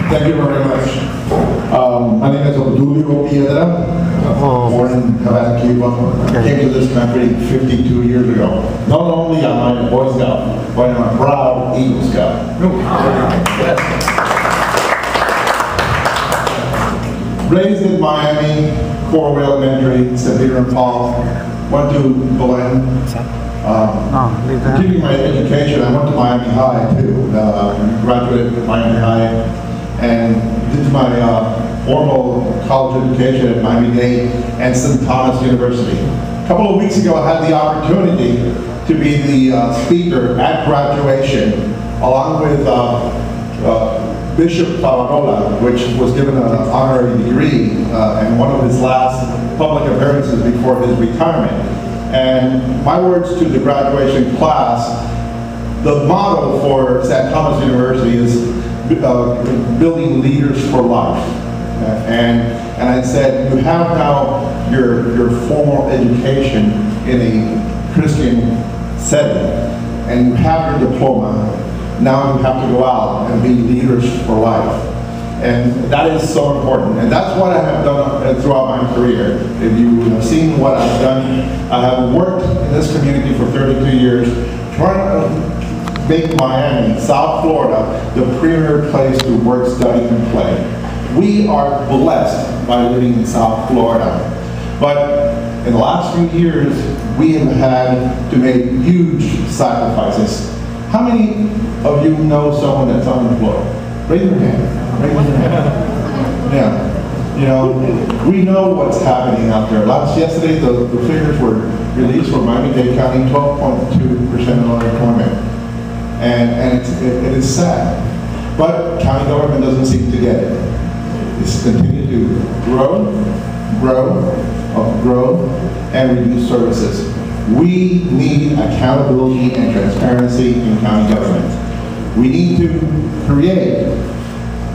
Thank you very much. My name is Obdulio Piedra, born in Havana, Cuba. Came to this country 52 years ago. Not only am I a Boy Scout, but I'm a proud Eagle Scout. Raised in Miami, Corwell Elementary, St. Peter and Paul. Went to Belen. Continuing my education, I went to Miami High too. Graduated from Miami High and did my formal college education at Miami-Dade and St. Thomas University. A couple of weeks ago, I had the opportunity to be the speaker at graduation, along with Bishop Favarola, which was given an honorary degree and one of his last public appearances before his retirement. And my words to the graduation class, the motto for St. Thomas University is building leaders for life. And I said, you have now your formal education in a Christian setting, and you have your diploma. Now you have to go out and be leaders for life. And that is so important. And that's what I have done throughout my career. If you have seen what I've done, I have worked in this community for 32 years, trying to make Miami, South Florida, the premier place to work, study, and play. We are blessed by living in South Florida. But in the last few years, we have had to make huge sacrifices. How many of you know someone that's unemployed? Raise your hand. Raise your hand. Yeah. You know, we know what's happening out there. Yesterday, the figures were released for Miami-Dade County, 12.2% unemployment. And it is sad. But county government doesn't seem to get it. It's continued to grow, and reduce services. We need accountability and transparency in county government. We need to create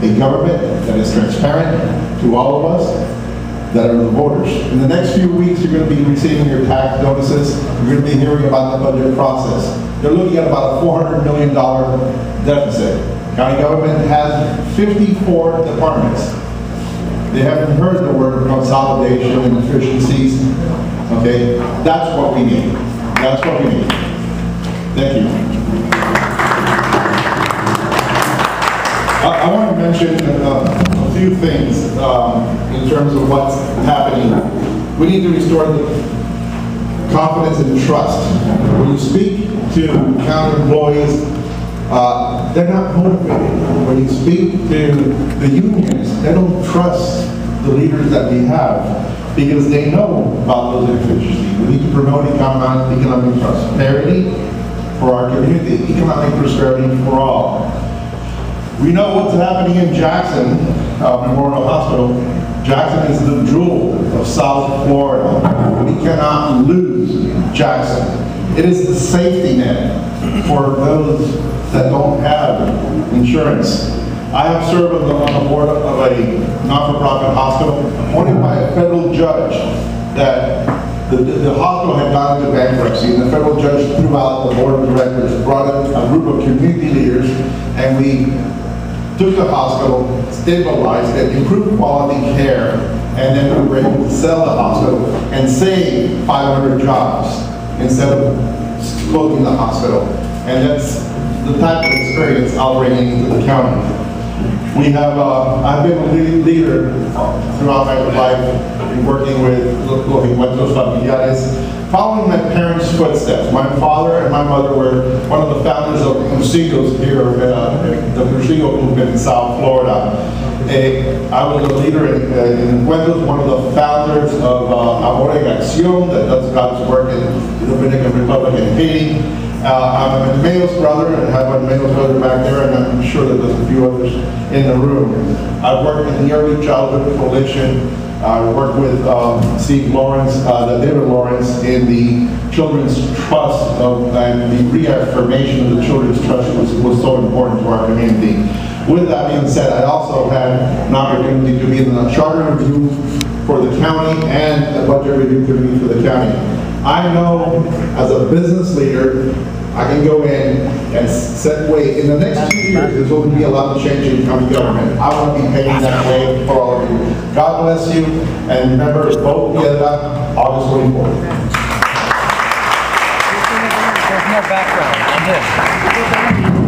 a government that is transparent to all of us that are the voters. In the next few weeks, you're going to be receiving your tax notices. You're going to be hearing about the budget process. They're looking at about a $400 million deficit. County government has 54 departments. They haven't heard the word of consolidation and efficiencies. Okay, that's what we need. That's what we need. Thank you. I want to mention a few things in terms of what's happening. We need to restore the confidence and trust. When you speak to county employees, they're not motivated. When you speak to the unions, they don't trust the leaders that we have because they know about those inefficiencies. We need to promote economic prosperity for our community, economic prosperity for all. We know what's happening in Jackson Memorial Hospital. Jackson is the jewel of South Florida. We cannot lose Jackson. It is the safety net for those that don't have insurance. I have served on the board of a not-for-profit hospital appointed by a federal judge that the hospital had gone into bankruptcy, and the federal judge threw out the board of directors, brought in a group of community leaders, and we took the hospital, stabilized it, improved quality care, and then we were able to sell the hospital and save 500 jobs instead of closing the hospital. And that's the type of experience I'll bring into the county. We have, I've been a leader throughout my life in working with los encuentros familiares, following my parents' footsteps. My father and my mother were one of the founders of Crucillos here at the Crucillo movement in South Florida. I was a leader in Encuentros, one of the founders of Amor y Acción, that does God's work in the Dominican Republic and Haiti. I'm a Mayo's brother, and I have a Mayo's brother back there, and I'm sure that there's a few others in the room. I've worked in the Early Childhood Coalition. I worked with Steve Lawrence, David Lawrence, in the Children's Trust, and the reaffirmation of the Children's Trust was so important to our community. With that being said, I also had an opportunity to be in the charter review for the county and a budget review committee for the county. I know, as a business leader, I can go in and set way. In the next 2 years, there's going to be a lot of change in county government. I want to be paving that way for all of you. God bless you, and remember, vote Piedra, August 24th. There's more background on this.